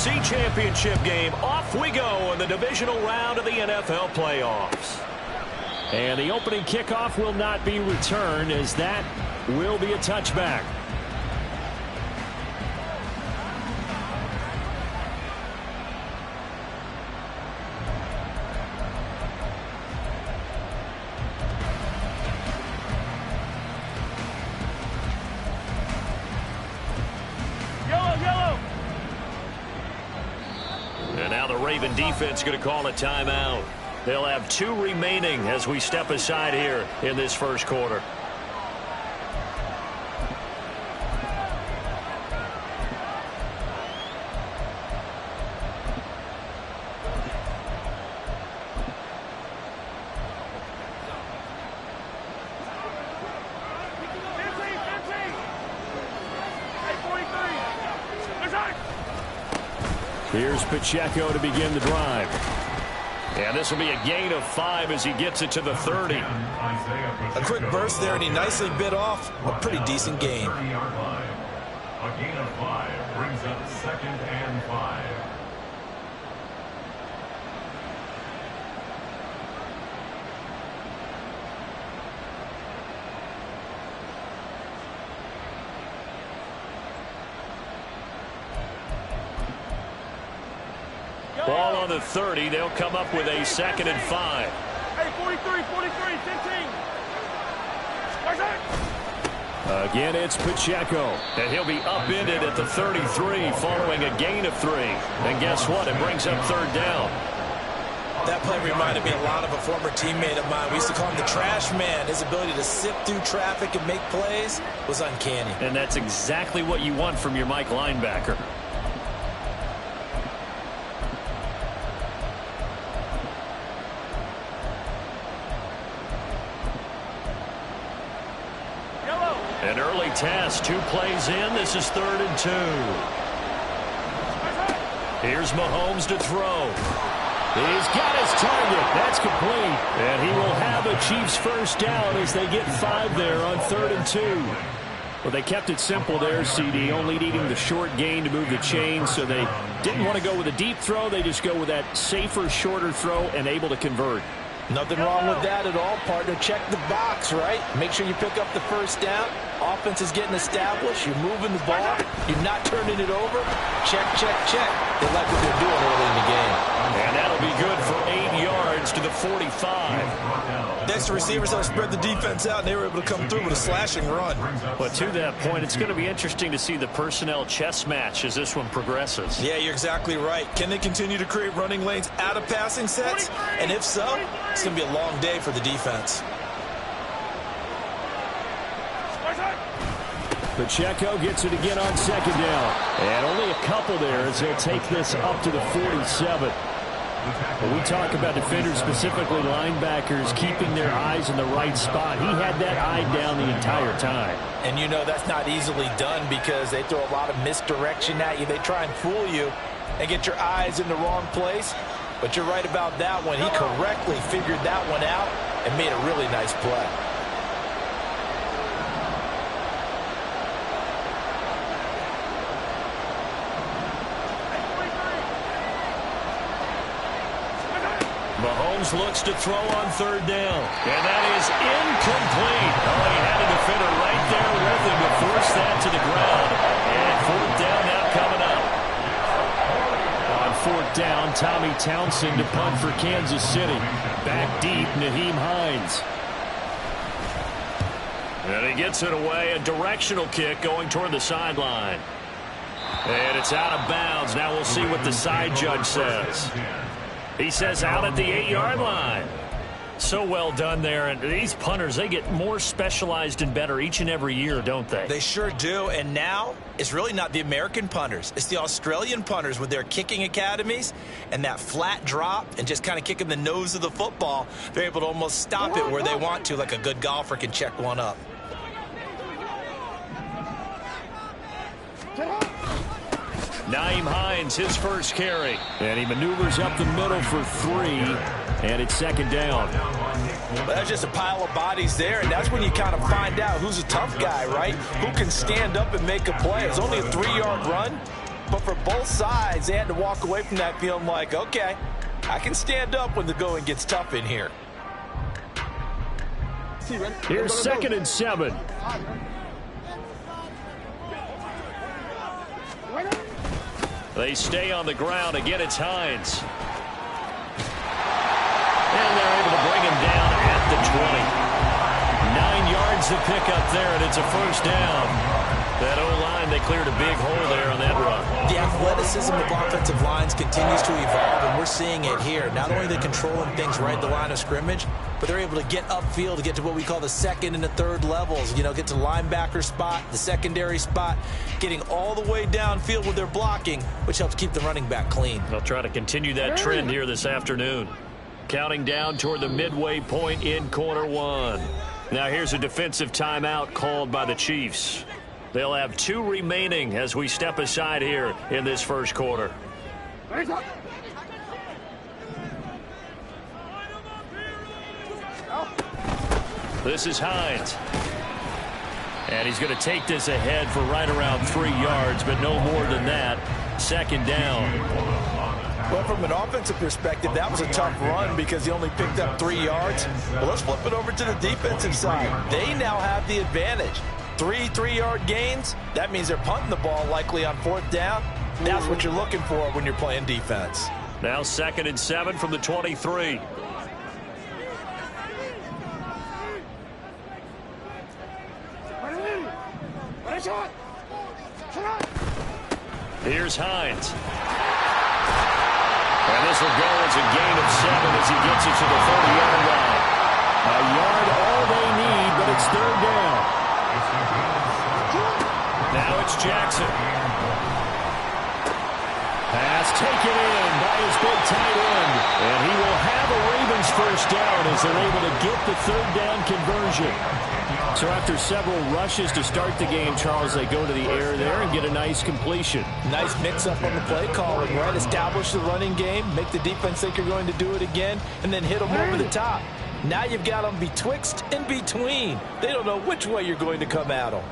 AFC Championship game. Off we go in the divisional round of the NFL playoffs. And the opening kickoff will not be returned, as that will be a touchback. And now the Raven defense going to call a timeout. They'll have 2 remaining as we step aside here in this first quarter. Here's Pacheco to begin the drive. And this will be a gain of 5 as he gets it to the 30. A quick burst there, and he nicely bit off a pretty decent gain. A gain of 5 brings up 2nd and 5. Ball on the 30. They'll come up with a 2nd and 5. Hey, 43, 15. Again, it's Pacheco. And he'll be upended at the 33 following a gain of 3. And guess what? It brings up 3rd down. That play reminded me a lot of a former teammate of mine. We used to call him the trash man. His ability to sift through traffic and make plays was uncanny. And that's exactly what you want from your Mike linebacker. An early test, 2 plays in. This is 3rd and 2. Here's Mahomes to throw. He's got his target. That's complete. And he will have a Chiefs first down as they get 5 there on 3rd and 2. Well, they kept it simple there, CD, only needing the short gain to move the chain, so they didn't want to go with a deep throw. They just go with that safer, shorter throw and able to convert. Nothing wrong with that at all, partner. Check the box, right? Make sure you pick up the first down. Offense is getting established. You're moving the ball. You're not turning it over. Check, check, check. They like what they're doing early in the game. And that'll be good for 8 yards to the 45. Next, the receivers have spread the defense out, and they were able to come through with a slashing run. But to that point, it's going to be interesting to see the personnel chess match as this one progresses. Yeah, you're exactly right. Can they continue to create running lanes out of passing sets? And if so, it's going to be a long day for the defense. Pacheco gets it again on 2nd down. And only a couple there as he'll take this up to the 47. When we talk about defenders, specifically linebackers, keeping their eyes in the right spot, he had that eye down the entire time. And you know that's not easily done because they throw a lot of misdirection at you. They try and fool you and get your eyes in the wrong place. But you're right about that one. He correctly figured that one out and made a really nice play. Mahomes looks to throw on 3rd down. And that is incomplete. Oh, he had a defender right there with him to force that to the ground. And 4th down now coming up. On 4th down, Tommy Townsend to punt for Kansas City. Back deep, Nyheim Hines. And he gets it away. A directional kick going toward the sideline. And it's out of bounds. Now we'll see what the side judge says. He says out at the 8-yard line. So well done there. And these punters, they get more specialized and better each and every year, don't they? They sure do. And now it's really not the American punters. It's the Australian punters with their kicking academies and that flat drop and just kind of kicking the nose of the football. They're able to almost stop it where they want to, like a good golfer can check one up. Nyheim Hines, his first carry. And he maneuvers up the middle for 3. And it's 2nd down. But that's just a pile of bodies there, and that's when you kind of find out who's a tough guy, right? Who can stand up and make a play. It's only a 3-yard run, But for both sides, they had to walk away from that feeling like, okay, I can stand up when the going gets tough in here. Here's 2nd and 7. They stay on the ground. Again, it's Hines. And they're able to bring him down at the 20. 9 yards to pick up there, and it's a first down. That O-line, they cleared a big hole there on that run. The athleticism of offensive lines continues to evolve, and we're seeing it here. Not only are they controlling things right at the line of scrimmage, but they're able to get upfield to get to what we call the second and the third levels. You know, get to the linebacker spot, the secondary spot, getting all the way downfield with their blocking, which helps keep the running back clean. They'll try to continue that trend here this afternoon. Counting down toward the midway point in quarter one. Now here's a defensive timeout called by the Chiefs. They'll have 2 remaining as we step aside here in this first quarter. This is Hines. And he's going to take this ahead for right around 3 yards, but no more than that. 2nd down. Well, from an offensive perspective, that was a tough run because he only picked up 3 yards. Well, let's flip it over to the defensive side. They now have the advantage. 3 3-yard gains, that means they're punting the ball likely on 4th down. That's what you're looking for when you're playing defense. Now 2nd and 7 from the 23. Here's Hines. And this will go as a gain of 7 as he gets it to the 40-yard line. A yard all they need, but it's 3rd down. Now it's Jackson. Pass taken in by his big tight end. And he will have a Ravens first down as they're able to get the 3rd down conversion. So after several rushes to start the game, Charles, they go to the air there and get a nice completion. Nice mix-up on the play calling, right? Establish the running game, make the defense think you're going to do it again, and then hit them over the top. Now you've got them betwixt and between. They don't know which way you're going to come at them.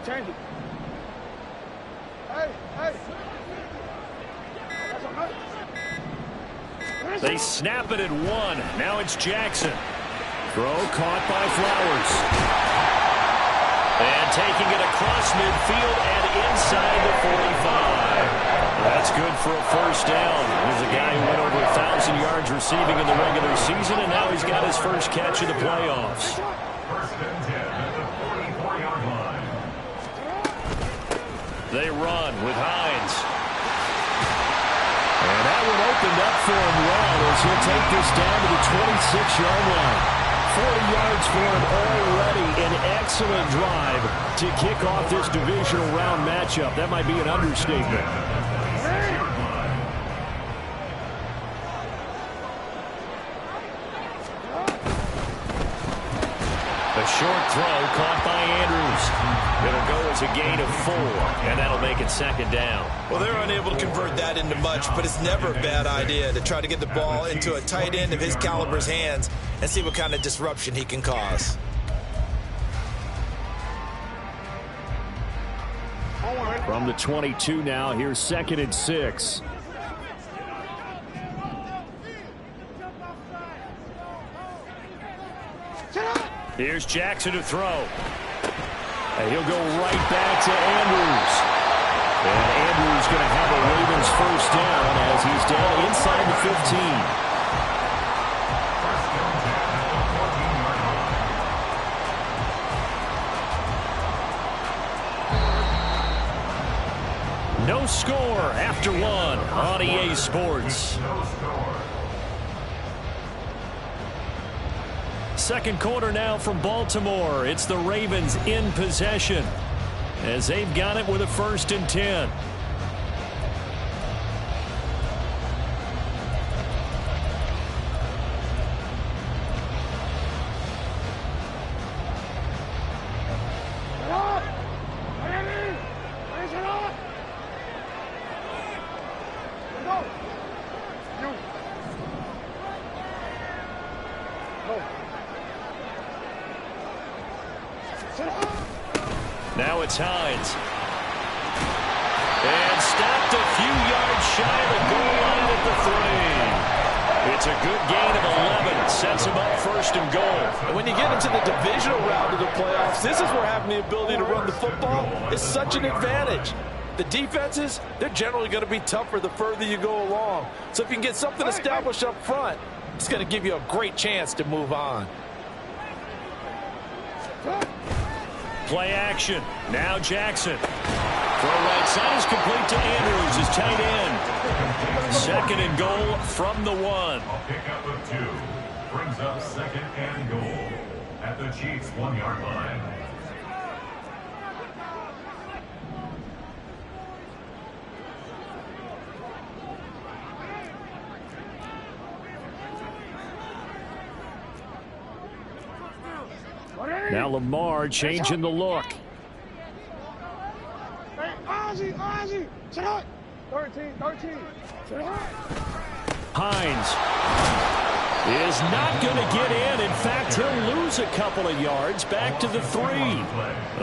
Change it. They snap it at 1. Now it's Jackson. Throw caught by Flowers. And taking it across midfield and inside the 45. That's good for a first down. He's a guy who went over 1,000 yards receiving in the regular season, and now he's got his first catch of the playoffs. First and 10 at the 44-yard line. They run with Hines. And that one opened up for him well as he'll take this down to the 26-yard line. 40 yards for him already. An excellent drive to kick off this divisional round matchup. That might be an understatement. A short throw caught by Andrews. It'll go as a gain of 4, and that'll make it 2nd down. Well, they're unable to convert that into much, but it's never a bad idea to try to get the ball into a tight end of his caliber's hands and see what kind of disruption he can cause. From the 22 now, here's 2nd and 6. Here's Jackson to throw. And he'll go right back to Andrews. And Andrews going to have a Ravens first down as he's down inside the 15. No score after 1 on EA Sports. Second quarter now from Baltimore. It's the Ravens in possession as they've got it with a 1st and 10. Now it's Hines. And stopped a few yards shy of the goal line at the 3. It's a good gain of 11. Sets him up first and goal. And when you get into the divisional round of the playoffs, this is where having the ability to run the football is such an advantage. The defenses, they're generally going to be tougher the further you go along. So if you can get something established up front, it's going to give you a great chance to move on. Play action. Now Jackson. Throw right side is complete to Andrews, his tight end. Second and goal from the 1. A pickup of 2 brings up second and goal at the Chiefs' 1-yard line. Now Lamar changing the look. Hey, Ozzie, sit up. 13. Sit up. Hines is not going to get in. In fact, he'll lose a couple of yards back to the 3.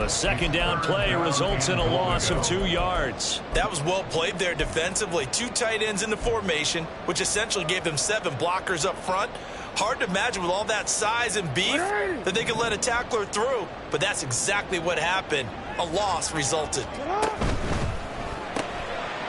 A second down play results in a loss of 2 yards. That was well played there defensively. 2 tight ends in the formation, which essentially gave them 7 blockers up front. Hard to imagine with all that size and beef that they could let a tackler through, but that's exactly what happened. A loss resulted.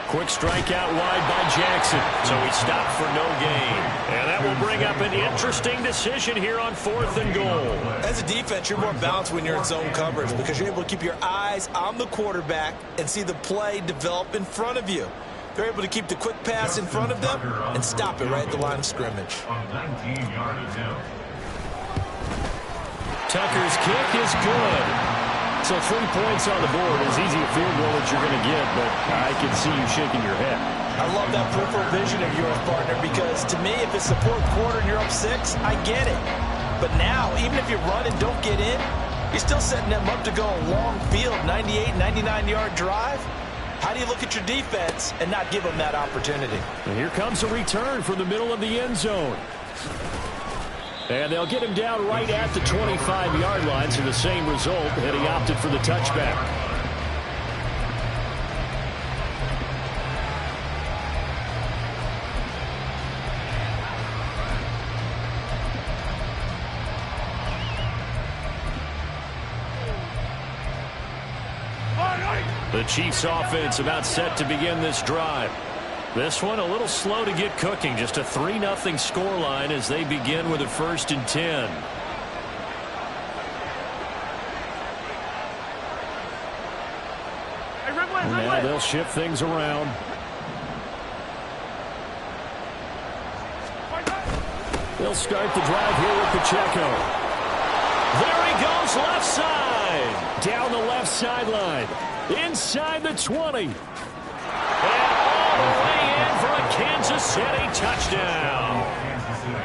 Quick strike out wide by Jackson, so he stopped for no gain. And that will bring up an interesting decision here on 4th and goal. As a defense, you're more balanced when you're in zone coverage because you're able to keep your eyes on the quarterback and see the play develop in front of you. They're able to keep the quick pass in front of them and stop it right at the line of scrimmage. Tucker's kick is good. So 3 points on the board is easy a field goal that you're going to get, but I can see you shaking your head. I love that peripheral vision of yours, partner, because to me, if it's the 4th quarter and you're up 6, I get it. But now, even if you run and don't get in, you're still setting them up to go a long field, 98, 99-yard drive. How do you look at your defense and not give them that opportunity? And here comes a return from the middle of the end zone. And they'll get him down right at the 25-yard line, so the same result, and he opted for the touchback. The Chiefs offense about set to begin this drive. This one a little slow to get cooking. Just a 3-0 scoreline as they begin with a 1st and 10. And now they'll shift things around. They'll start the drive here with Pacheco. There he goes, left side. Down the left sideline. Inside the 20. And all the way in for a Kansas City touchdown.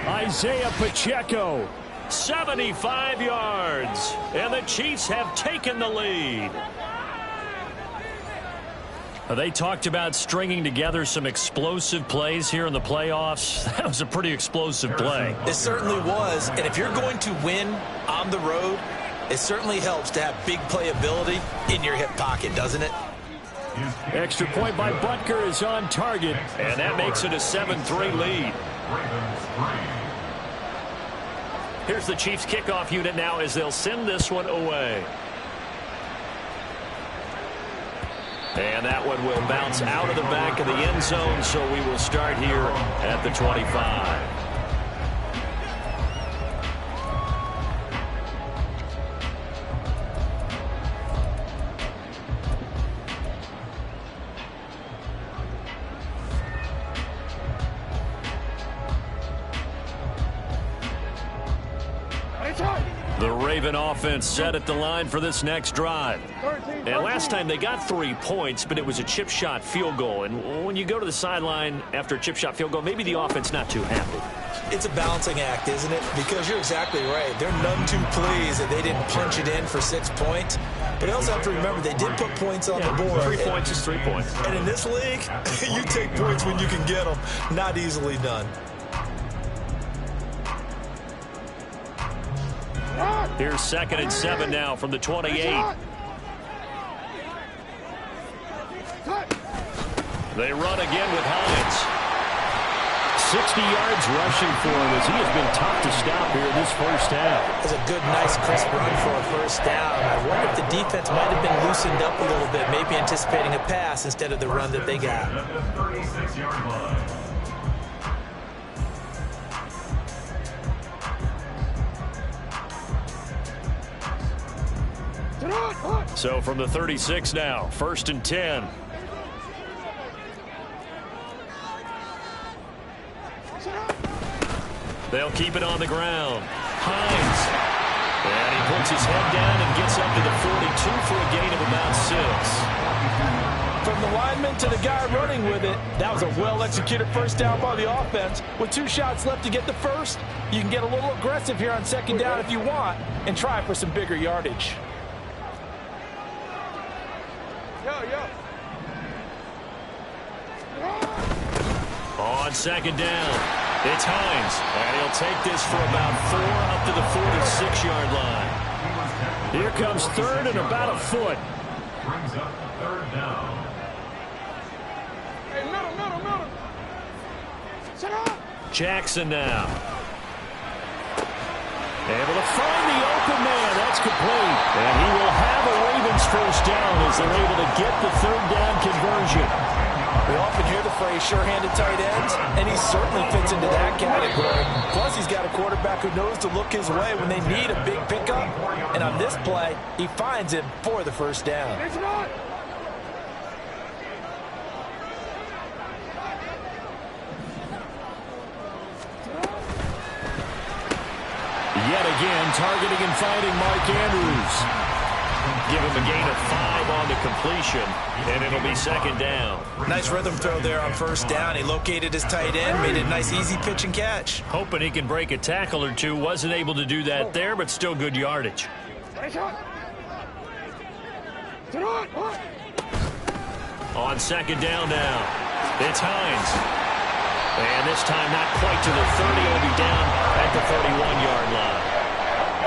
Isaiah Pacheco, 75 yards. And the Chiefs have taken the lead. They talked about stringing together some explosive plays here in the playoffs. That was a pretty explosive play. It certainly was. And if you're going to win on the road, it certainly helps to have big playability in your hip pocket, doesn't it? Extra point by Butker is on target, and that makes it a 7-3 lead. Here's the Chiefs kickoff unit now as they'll send this one away. And that one will bounce out of the back of the end zone, so we will start here at the 25. The Raven offense set at the line for this next drive. And last time they got 3 points, but it was a chip shot field goal. And when you go to the sideline after a chip shot field goal, maybe the offense not too happy. It's a balancing act, isn't it? Because you're exactly right. They're none too pleased that they didn't punch it in for 6 points. But you also have to remember they did put points on the board. 3 points is 3 points. And in this league, you take points when you can get them. Not easily done. Here's 2nd and 7 now from the 28. They run again with Hines. 60 yards rushing for him as he has been tough to stop here in this first half. It's a good, nice, crisp run for a first down. I wonder if the defense might have been loosened up a little bit, maybe anticipating a pass instead of the run that they got. So from the 36 now, 1st and 10. They'll keep it on the ground. Hines. And he puts his head down and gets up to the 42 for a gain of about 6. From the lineman to the guy running with it, that was a well-executed first down by the offense. With 2 shots left to get the first, you can get a little aggressive here on 2nd down if you want and try for some bigger yardage. On 2nd down, it's Hines, and he'll take this for about 4 up to the 46-yard line. Here comes 3rd and about a foot. Brings up 3rd down. Hey, middle. Shut up. Jackson now. Able to find the open man. That's complete. And he will have a Ravens first down as they're able to get the 3rd down conversion. We often hear the phrase sure-handed tight ends, and he certainly fits into that category. Plus, he's got a quarterback who knows to look his way when they need a big pickup. And on this play, he finds him for the first down. Yet again, targeting and finding Mark Andrews. Give him a gain of 5 on the completion, and it'll be 2nd down. Nice rhythm throw there on first down. He located his tight end, made it a nice, easy pitch and catch. Hoping he can break a tackle or two. Wasn't able to do that there, but still good yardage. On 2nd down now, it's Hines. And this time not quite to the 30. He'll be down at the 31-yard line.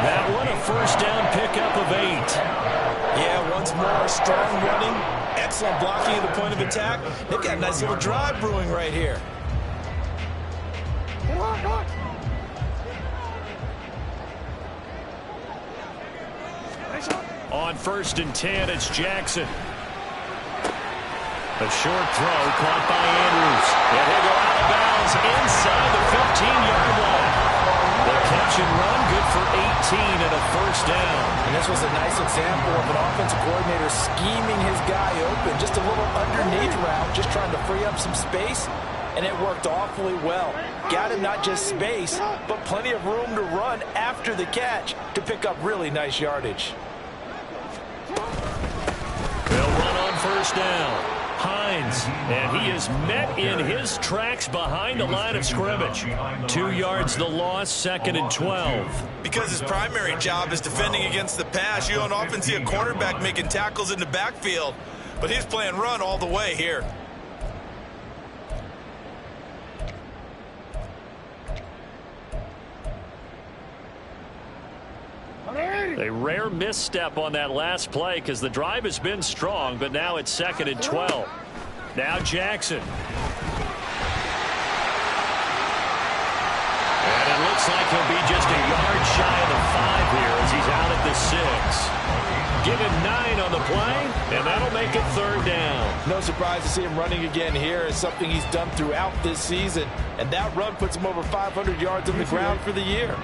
That one a first down pickup of 8. Yeah, once more, strong running, excellent blocking at the point of attack. They've got a nice little drive brewing right here. On 1st and 10, it's Jackson. A short throw caught by Andrews. And he'll go out of bounds inside the 15-yard line. The catch and run, good for 18 and a first down. And this was a nice example of an offensive coordinator scheming his guy open. Just a little underneath route, just trying to free up some space, and it worked awfully well. Got him not just space, but plenty of room to run after the catch to pick up really nice yardage. They'll run on first down. Hines, and he is met in his tracks behind the line of scrimmage. 2 yards the loss, 2nd and 12. Because his primary job is defending against the pass, you don't often see a cornerback making tackles in the backfield, but he's playing run all the way here. A rare misstep on that last play because the drive has been strong, but now it's 2nd and 12. Now Jackson. And it looks like he'll be just a yard shy of the 5 here as he's out at the 6. Give him 9 on the play, and that'll make it 3rd down. No surprise to see him running again here. It's something he's done throughout this season, and that run puts him over 500 yards on the ground for the year.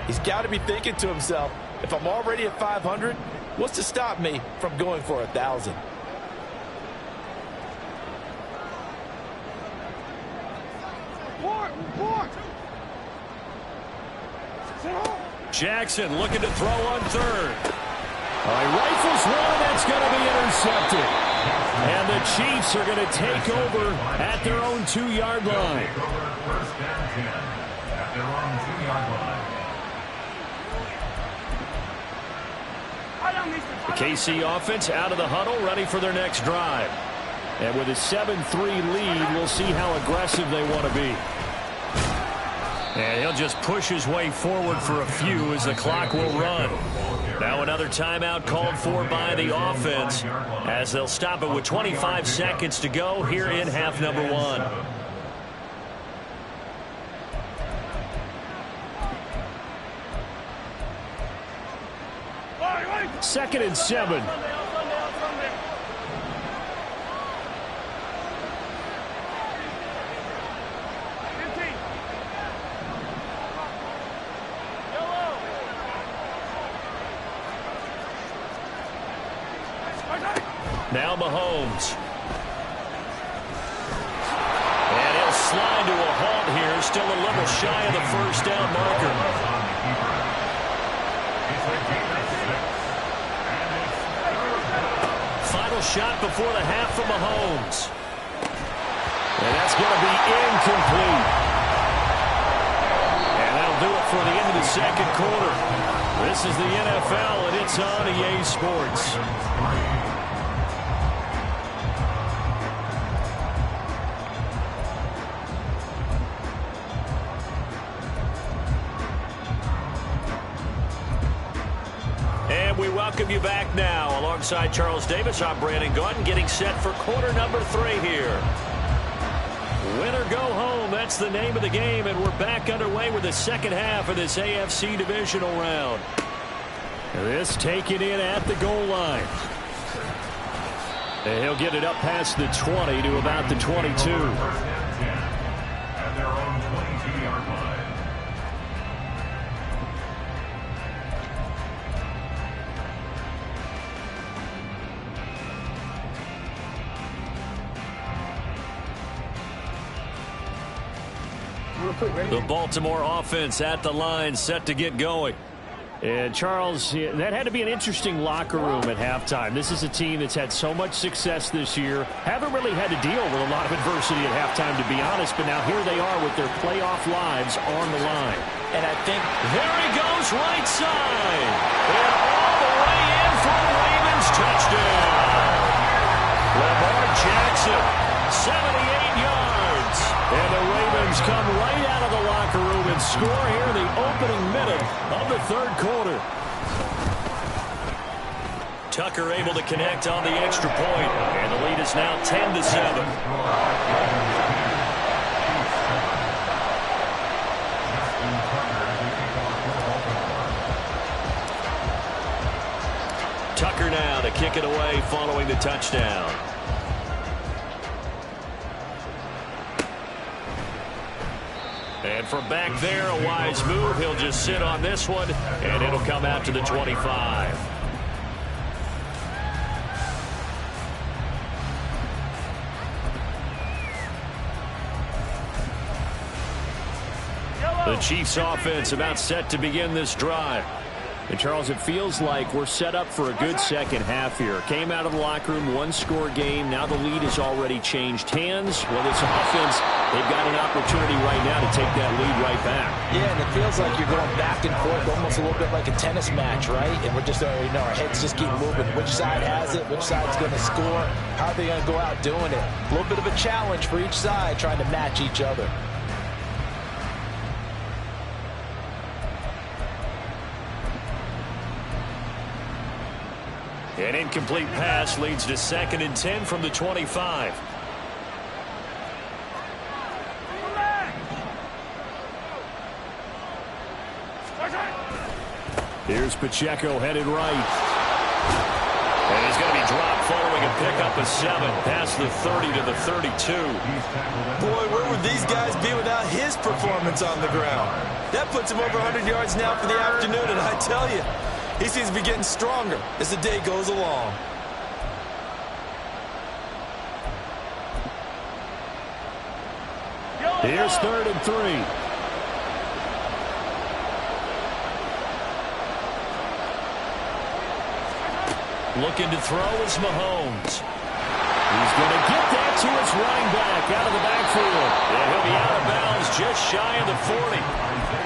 He's got to be thinking to himself, if I'm already at 500, what's to stop me from going for 1,000? Jackson looking to throw on 3rd. He rifles one, that's going to be intercepted. And the Chiefs are going to take over at their own 2-yard line. First and 10 at their own 2-yard line. The KC offense out of the huddle, ready for their next drive. And with a 7-3 lead, we'll see how aggressive they want to be. And he'll just push his way forward for a few as the clock will run. Now another timeout called for by the offense as they'll stop it with 25 seconds to go here in half number 1. Second and 7. Now Mahomes. And he'll slide to a halt here. Still a little shy of the first down marker. Final shot before the half for Mahomes. And that's going to be incomplete. And that'll do it for the end of the second quarter. This is the NFL, and it's on EA Sports. We welcome you back now. Alongside Charles Davis, I'm Brandon Gaudin, getting set for quarter number 3 here. Win or go home, that's the name of the game, and we're back underway with the second half of this AFC divisional round. This taken in at the goal line. And he'll get it up past the 20 to about the 22. At their own 22-yard line. The Baltimore offense at the line, set to get going. And Charles, that had to be an interesting locker room at halftime. This is a team that's had so much success this year. Haven't really had to deal with a lot of adversity at halftime, to be honest. But now here they are with their playoff lives on the line. And I think there he goes right side. And all the way in for a Ravens touchdown. Lamar Jackson, 78 yards. And the Ravens come right out of the locker room and score here in the opening minute of the third quarter. Tucker able to connect on the extra point, and the lead is now 10-7. Tucker now to kick it away following the touchdown. And from back there, a wise move. He'll just sit on this one, and it'll come out to the 25. The Chiefs offense about set to begin this drive. And Charles, it feels like we're set up for a good second half here. Came out of the locker room, one-score game. Now the lead has already changed hands. Well, this offense, they've got an opportunity right now to take that lead right back. Yeah, and it feels like you're going back and forth, almost a little bit like a tennis match, right? And we're just, you know, our heads just keep moving. Which side has it? Which side's going to score? How are they going to go out doing it? A little bit of a challenge for each side, trying to match each other. An incomplete pass leads to 2nd and 10 from the 25. Here's Pacheco headed right. And he's going to be dropped following a pickup of 7 past the 30 to the 32. Boy, where would these guys be without his performance on the ground? That puts him over 100 yards now for the afternoon, and I tell you, he seems to be getting stronger as the day goes along. Here's 3rd and 3. Looking to throw is Mahomes. He's going to get that to his running back out of the backfield. And he'll be out of bounds just shy of the 40.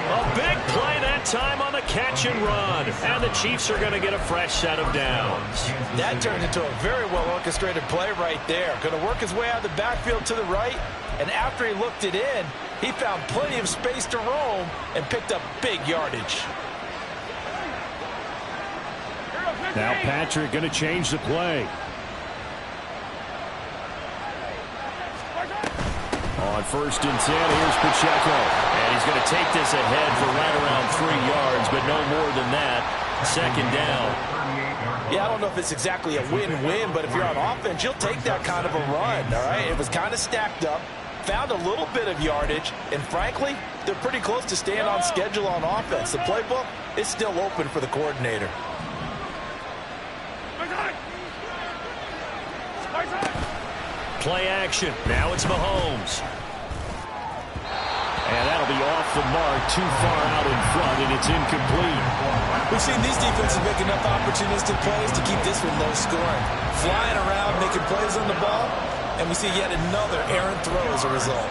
A big play that time on the catch and run. And the Chiefs are going to get a fresh set of downs. That turned into a very well-orchestrated play right there. Going to work his way out of the backfield to the right. And after he looked it in, he found plenty of space to roam and picked up big yardage. Now Patrick going to change the play. On 1st and 10, here's Pacheco. And he's going to take this ahead for right around 3 yards, but no more than that. 2nd down. Yeah, I don't know if it's exactly a win-win, but if you're on offense, you'll take that kind of a run, all right? It was kind of stacked up, found a little bit of yardage, and frankly, they're pretty close to staying on schedule on offense. The playbook is still open for the coordinator. Play action. Now it's Mahomes. And that'll be off the mark, too far out in front, and it's incomplete. We've seen these defenses make enough opportunistic plays to keep this one low scoring. Flying around, making plays on the ball, and we see yet another errant throw as a result.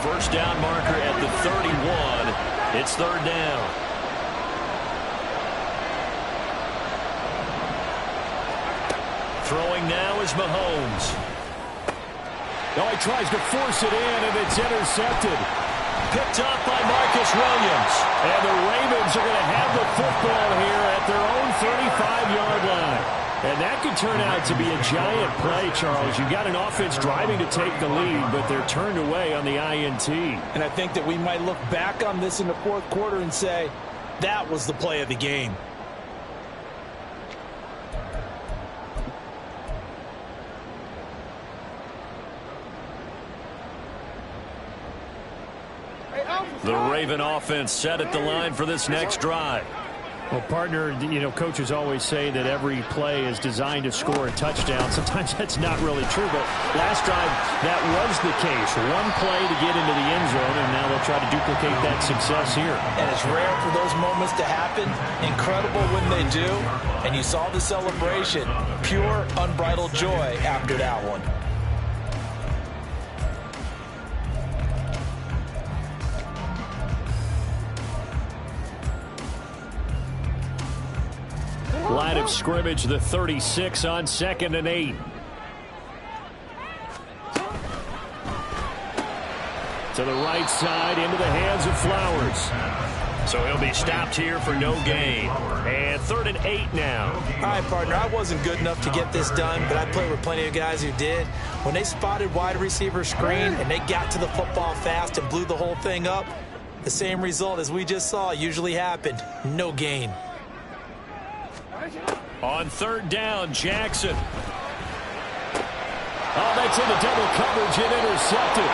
First down marker at the 31. It's 3rd down. Throwing now is Mahomes. Oh, he tries to force it in, and it's intercepted. Picked up by Marcus Williams. And the Ravens are going to have the football here at their own 35-yard line. And that could turn out to be a giant play, Charles. You've got an offense driving to take the lead, but they're turned away on the INT. And I think that we might look back on this in the 4th quarter and say, that was the play of the game. The Raven offense set at the line for this next drive. Well, partner, you know, coaches always say that every play is designed to score a touchdown. Sometimes that's not really true, but last drive, that was the case. One play to get into the end zone, and now they'll try to duplicate that success here. And it's rare for those moments to happen. Incredible when they do. And you saw the celebration. Pure, unbridled joy after that one. Line of scrimmage, the 36 on 2nd and 8. To the right side, into the hands of Flowers. So he'll be stopped here for no gain. And 3rd and 8 now. All right, partner, I wasn't good enough to get this done, but I played with plenty of guys who did. When they spotted wide receiver screen and they got to the football fast and blew the whole thing up, the same result as we just saw usually happened. No gain. On 3rd down, Jackson. Oh, that's into double coverage and intercepted.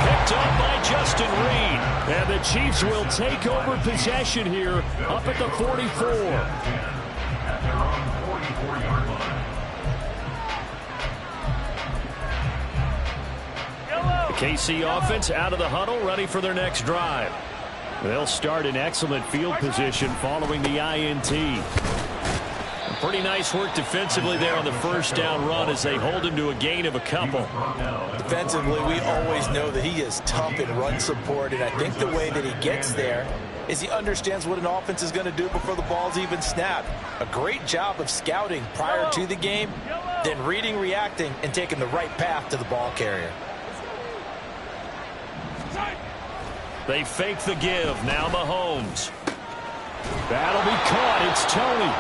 Picked up by Justin Reed. And the Chiefs will take over possession here up at the 44. At their own 44-yard line. The KC offense out of the huddle, ready for their next drive. They'll start in excellent field position following the INT. Pretty nice work defensively there on the 1st down run as they hold him to a gain of a couple. Defensively, we always know that he is tough in run support, and I think the way that he gets there is he understands what an offense is going to do before the ball's even snapped. A great job of scouting prior to the game, then reading, reacting, and taking the right path to the ball carrier. They fake the give. Now Mahomes. That'll be caught. It's Tony.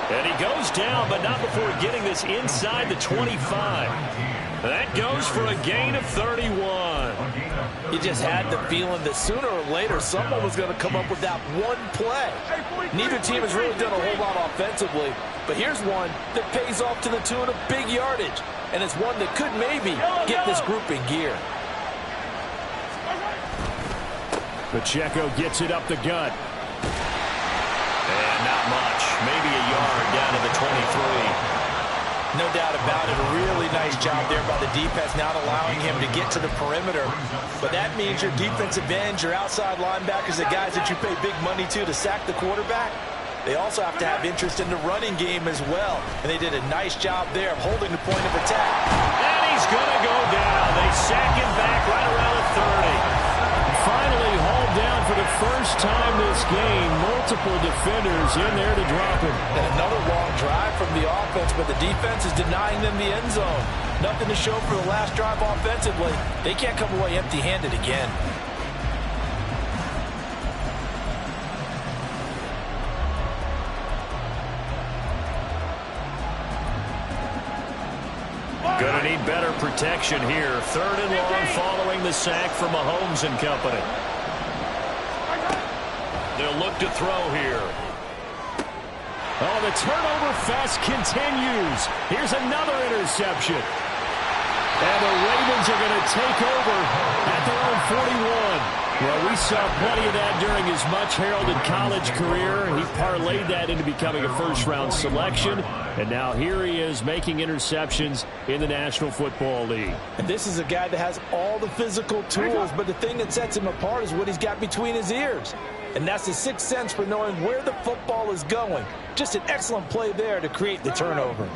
And he goes down, but not before getting this inside the 25. That goes for a gain of 31. You just had the feeling that sooner or later someone was going to come up with that one play. Neither team has really done a whole lot offensively, but here's one that pays off to the tune of big yardage, and it's one that could maybe get this group in gear. Pacheco gets it up the gut. And not much. Maybe a yard down to the 23. No doubt about it. A really nice job there by the defense, not allowing him to get to the perimeter. But that means your defensive ends, your outside linebackers, the guys that you pay big money to sack the quarterback, they also have to have interest in the running game as well. And they did a nice job there of holding the point of attack. And he's going to go down. They sack him back right around the 30. Finally hauled down for the first first time this game, multiple defenders in there to drop him. And another long drive from the offense, but the defense is denying them the end zone. Nothing to show for the last drive offensively. They can't come away empty-handed again. Gonna need better protection here. 3rd and long following the sack from Mahomes and company. They'll look to throw here. Oh, the turnover fest continues. Here's another interception. And the Ravens are going to take over at their own 41. Well, we saw plenty of that during his much-heralded college career. He parlayed that into becoming a first-round selection. And now here he is making interceptions in the National Football League. And this is a guy that has all the physical tools, but the thing that sets him apart is what he's got between his ears. And that's the sixth sense for knowing where the football is going. Just an excellent play there to create the turnover.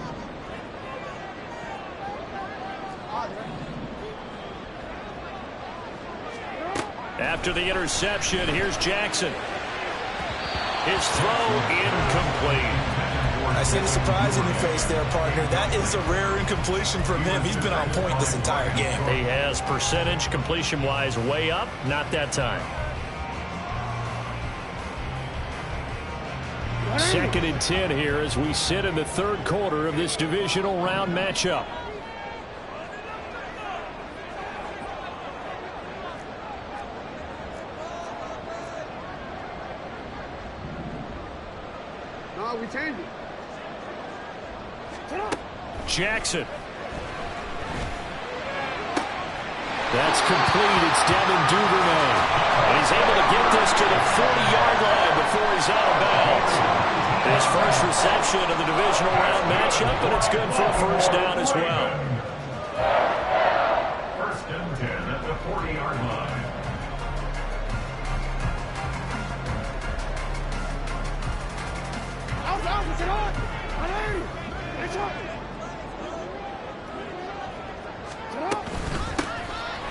After the interception, here's Jackson. His throw incomplete. I see the surprise in your face there, partner. That is a rare incompletion from him. He's been on point this entire game. He has percentage completion-wise way up. Not that time. 2nd and 10 here as we sit in the 3rd quarter of this divisional round matchup. No, we changed it. Jackson. That's complete. It's Devin Duvernay. And he's able to get this to the 40-yard line before he's out of bounds. His first reception of the divisional round matchup, and it's good for a first down as well. 1st and 10 at the 40-yard line.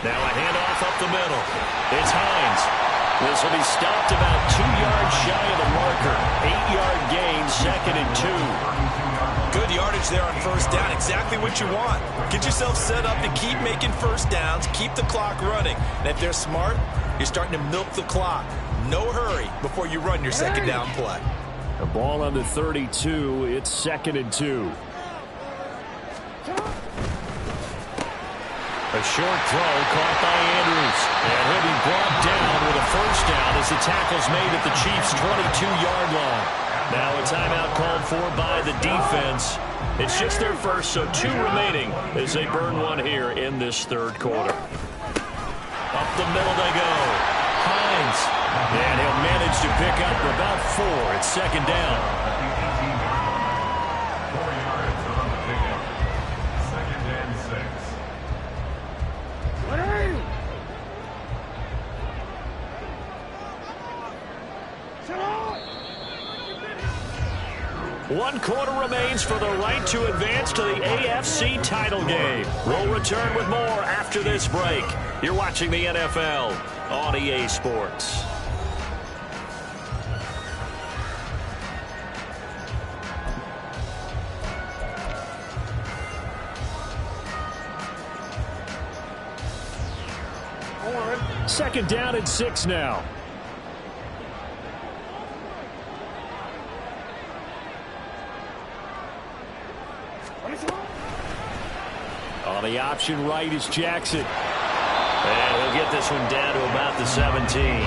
Now a handoff up the middle. It's Hines. This will be stopped about 2 yards shy of the marker. 8-yard gain, 2nd and 2. Good yardage there on first down. Exactly what you want. Get yourself set up to keep making first downs, keep the clock running. And if they're smart, you're starting to milk the clock. No hurry before you run your second down play. A ball on the 32. It's 2nd and 2. A short throw caught by Andrews. And he'll be brought down with a first down as the tackle's made at the Chiefs' 22-yard line. Now a timeout called for by the defense. It's just their first, so 2 remaining as they burn one here in this 3rd quarter. Up the middle they go. Hines. And he'll manage to pick up about 4. It's 2nd down. 4 yards on the pickup. 2nd and 6. One quarter remains for the right to advance to the AFC title game. We'll return with more after this break. You're watching the NFL on EA Sports. Second down and 6 now. On the option right is Jackson. And he'll get this one down to about the 17.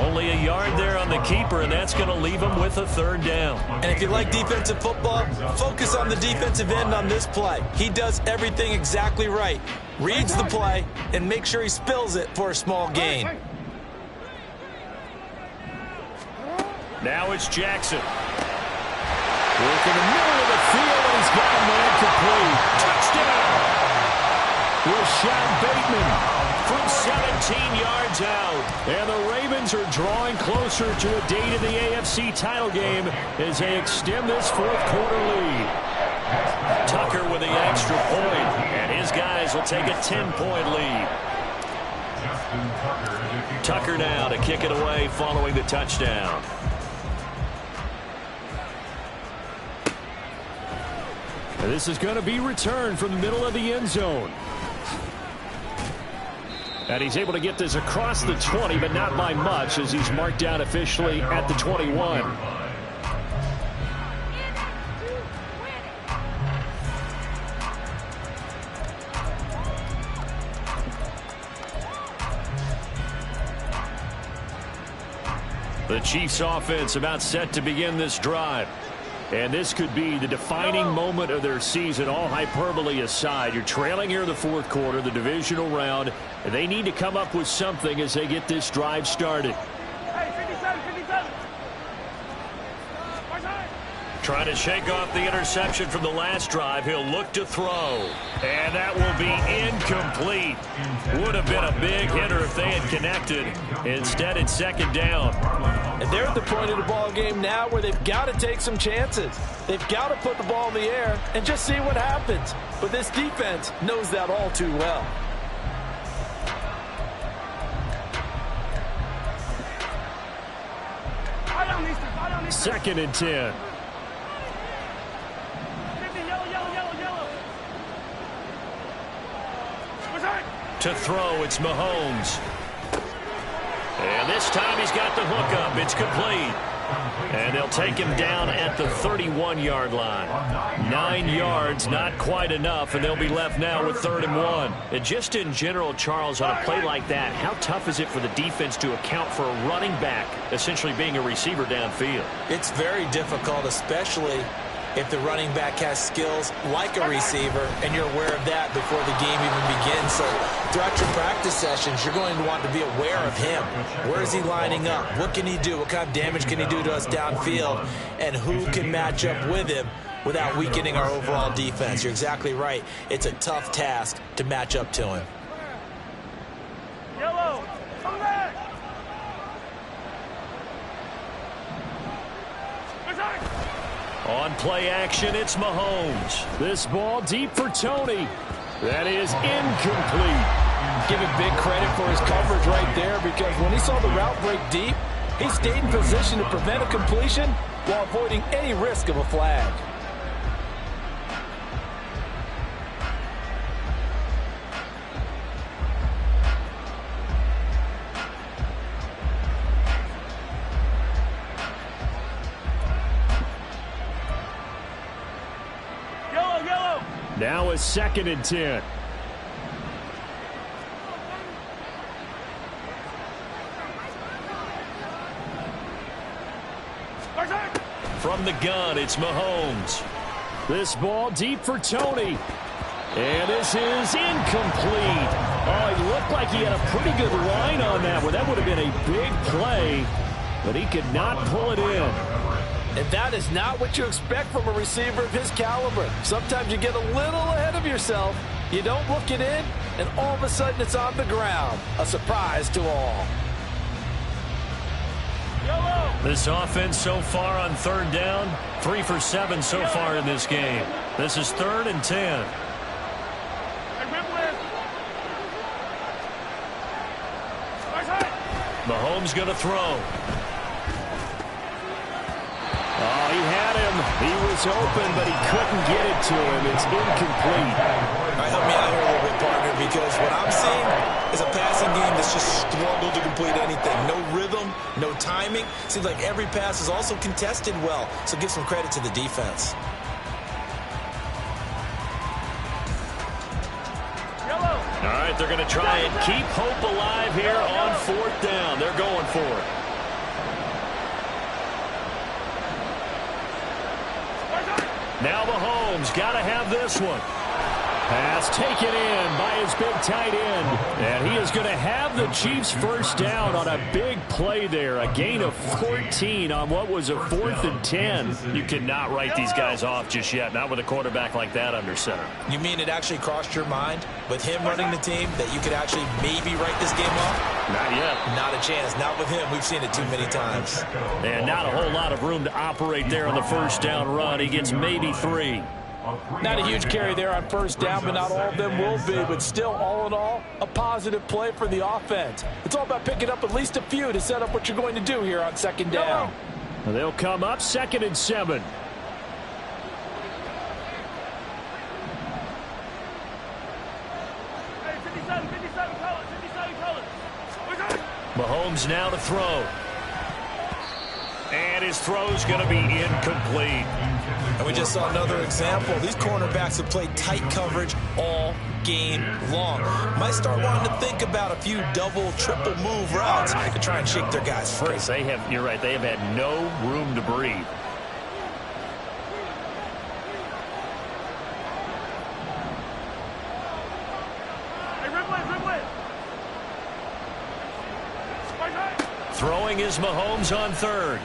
Only a yard there on the keeper, and that's going to leave him with a 3rd down. And if you like defensive football, focus on the defensive end on this play. He does everything exactly right. Reads the play and make sure he spills it for a small gain. Now it's Jackson. Work in the middle of the field, and he's got a man complete. Touchdown! Rashad Bateman from 17 yards out. And the Ravens are drawing closer to a date in the AFC title game as they extend this 4th quarter lead. Tucker with the extra point, and his guys will take a 10-point lead. Tucker now to kick it away following the touchdown. And this is going to be returned from the middle of the end zone. And he's able to get this across the 20, but not by much, as he's marked down officially at the 21. The Chiefs offense about set to begin this drive. And this could be the defining moment of their season, all hyperbole aside. You're trailing here in the fourth quarter, the divisional round. And they need to come up with something as they get this drive started. Trying to shake off the interception from the last drive. He'll look to throw. And that will be incomplete. Would have been a big hitter if they had connected. Instead, it's second down. And they're at the point of the ball game now where they've got to take some chances. They've got to put the ball in the air and just see what happens. But this defense knows that all too well. Second and 10. To throw, it's Mahomes. And this time he's got the hook up. It's complete. And they'll take him down at the 31-yard line. 9 yards, not quite enough, and they'll be left now with 3rd and 1. And just in general, Charles, on a play like that, how tough is it for the defense to account for a running back essentially being a receiver downfield? It's very difficult, especially if the running back has skills like a receiver, and you're aware of that before the game even begins. So throughout your practice sessions, you're going to want to be aware of him. Where is he lining up? What can he do? What kind of damage can he do to us downfield? And who can match up with him without weakening our overall defense? You're exactly right. It's a tough task to match up to him. Yellow, come back. On play action, it's Mahomes. This ball deep for Tony. That is incomplete. Give him big credit for his coverage right there, because when he saw the route break deep, he stayed in position to prevent a completion while avoiding any risk of a flag. Now it's 2nd and 10. From the gun, it's Mahomes. This ball deep for Tony. And this is incomplete. Oh, he looked like he had a pretty good line on that one. That would have been a big play, but he could not pull it in. And that is not what you expect from a receiver of his caliber. Sometimes you get a little ahead of yourself. You don't look it in, and all of a sudden it's on the ground. A surprise to all. This offense so far on 3rd down, 3 for 7 so far in this game. This is 3rd and 10. Mahomes going to throw. Oh, he had him. He was open, but he couldn't get it to him. It's incomplete. All right, help me out here a little bit, partner, because what I'm seeing is a passing game that's just struggled to complete anything. No rhythm, no timing. Seems like every pass is also contested well, so give some credit to the defense. All right, they're going to try and keep hope alive here on 4th down. They're going for it. Now Mahomes got to have this one. Pass taken in by his big tight end. And he is going to have the Chiefs first down on a big play there. A gain of 14 on what was a 4th and 10. You cannot write these guys off just yet, not with a quarterback like that under center. You mean it actually crossed your mind with him running the team that you could actually maybe write this game off? Not yet. Not a chance. Not with him. We've seen it too many times. And not a whole lot of room to operate there on the first down run. He gets maybe 3. Not a huge carry there on first down, but not all of them will be. But still, all in all, a positive play for the offense. It's all about picking up at least a few to set up what you're going to do here on second down. They'll come up 2nd and 7. Mahomes now to throw. And his throw's going to be incomplete. And we just saw another example. These cornerbacks have played tight coverage all game long. Might start wanting to think about a few double, triple move routes to try and shake their guys free. You're right, they have had no room to breathe. Throwing is Mahomes on 3rd.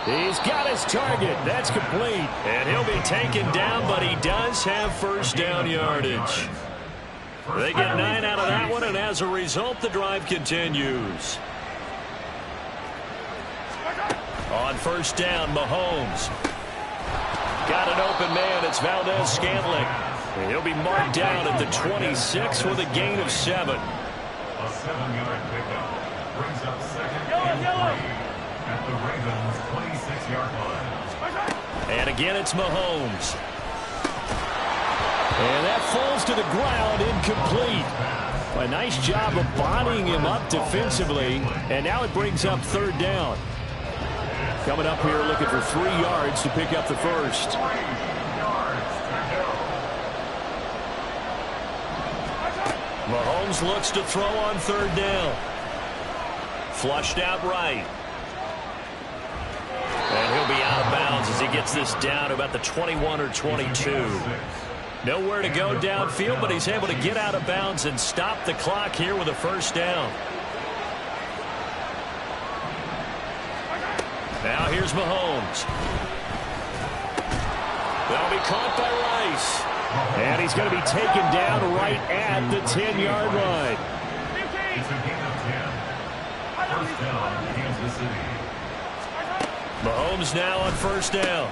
He's got his target. That's complete. And he'll be taken down, but he does have first down yardage. They get 9 out of that one, and as a result, the drive continues. On first down, Mahomes. Got an open man. It's Valdez-Scantling. He'll be marked down at the 26 with a gain of 7. A 7-yard pickup brings up 2nd and 3 at the Ravens' 26-yard line. And again, it's Mahomes. And that falls to the ground, incomplete. A nice job of bodying him up defensively. And now it brings up 3rd down. Coming up here looking for 3 yards to pick up the first. 3 yards to go. Mahomes looks to throw on 3rd down. Flushed out right. And he'll be out of bounds as he gets this down to about the 21 or 22. Nowhere to go downfield, but he's able to get out of bounds and stop the clock here with a first down. Now here's Mahomes. That'll be caught by Rice. And he's going to be taken down right at the 10-yard line. It's a gain of 10. First down, Kansas City. Mahomes now on first down.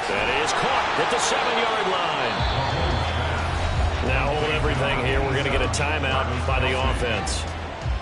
That is caught at the 7-yard line. Now hold everything here. We're going to get a timeout by the offense.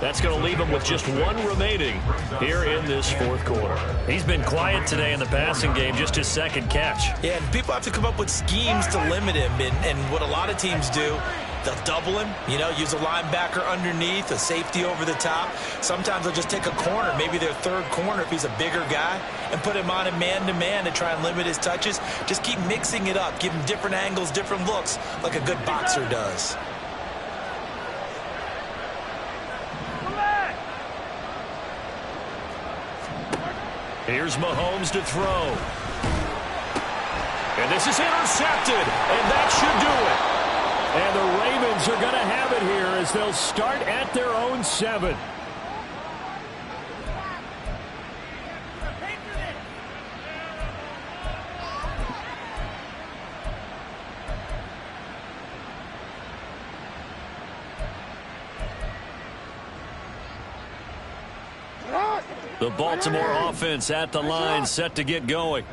That's going to leave him with just 1 remaining here in this 4th quarter. He's been quiet today in the passing game, just his 2nd catch. Yeah, and people have to come up with schemes to limit him. And what a lot of teams do, they'll double him, use a linebacker underneath, a safety over the top. Sometimes they'll just take a corner, maybe their 3rd corner if he's a bigger guy, and put him on a man-to-man to try and limit his touches. Just keep mixing it up, give him different angles, different looks, like a good boxer does. Here's Mahomes to throw. And this is intercepted, and that should do it. And the Ravens are going to have it here as they'll start at their own 7. The Baltimore offense at the line, set to get going.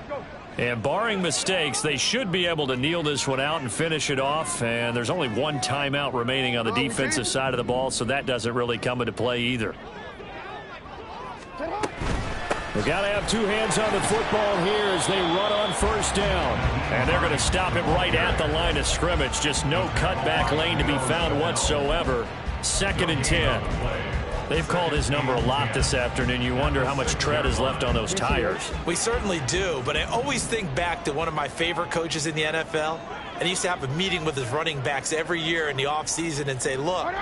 And barring mistakes, they should be able to kneel this one out and finish it off. And there's only 1 timeout remaining on the defensive side of the ball, so that doesn't really come into play either. They've got to have 2 hands on the football here as they run on first down. And they're going to stop it right at the line of scrimmage. Just no cutback lane to be found whatsoever. 2nd and 10. They've called his number a lot this afternoon. You wonder how much tread is left on those tires. We certainly do, but I always think back to one of my favorite coaches in the NFL. And he used to have a meeting with his running backs every year in the offseason and say, look,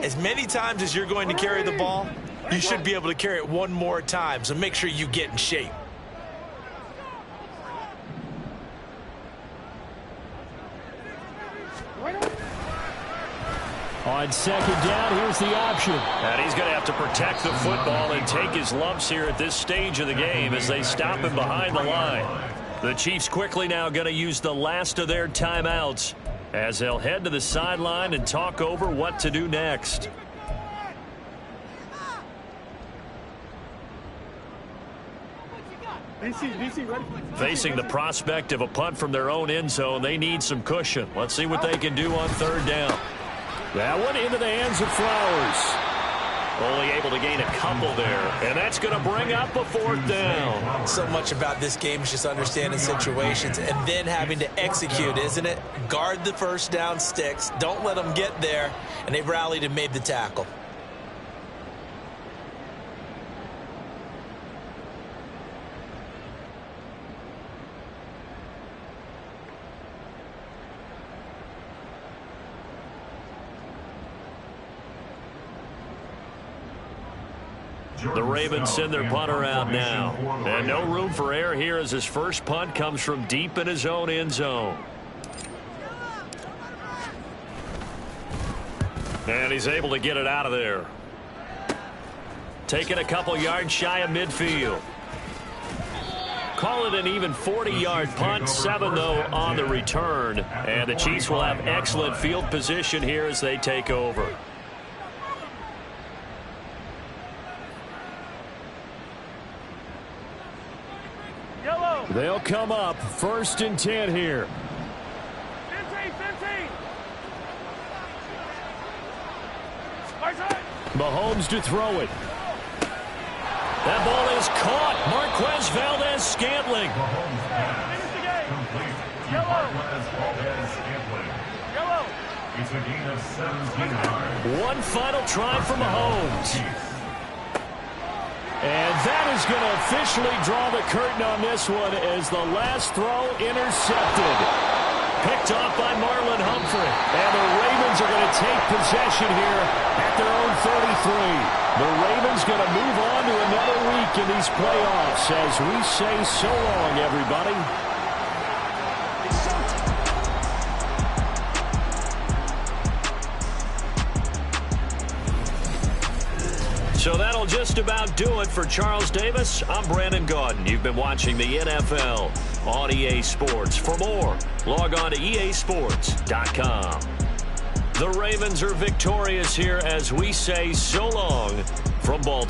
as many times as you're going to carry the ball, you should be able to carry it 1 more time, so make sure you get in shape. On 2nd down, here's the option. And he's going to have to protect the football and take his lumps here at this stage of the game as they stop him behind the line. The Chiefs quickly now going to use the last of their timeouts as they'll head to the sideline and talk over what to do next. DC, ready? Facing the prospect of a punt from their own end zone, they need some cushion. Let's see what they can do on third down. That one into the hands of Flowers. Only able to gain a couple there, and that's going to bring up a fourth down. So much about this game is just understanding situations and then having to execute, isn't it? Guard the first down sticks. Don't let them get there, and they've rallied and made the tackle. The Ravens send their punter out now. And no room for error here as his first punt comes from deep in his own end zone. And he's able to get it out of there. Taking a couple yards shy of midfield. Call it an even 40-yard punt, 7 though on the return. And the Chiefs will have excellent field position here as they take over. They'll come up 1st and 10 here. 15. Mahomes to throw it. That ball is caught. Marquez Valdez-Scantling. Mahomes pass complete to Marquez Valdez-Scantling. It's a gain of 17 yards. One final try for Mahomes. And that is going to officially draw the curtain on this one as the last throw intercepted. Picked off by Marlon Humphrey. And the Ravens are going to take possession here at their own 33. The Ravens going to move on to another week in these playoffs as we say so long, everybody. So that'll just about do it for Charles Davis. I'm Brandon Gaudin. You've been watching the NFL on EA Sports. For more, log on to easports.com. The Ravens are victorious here as we say so long from Baltimore.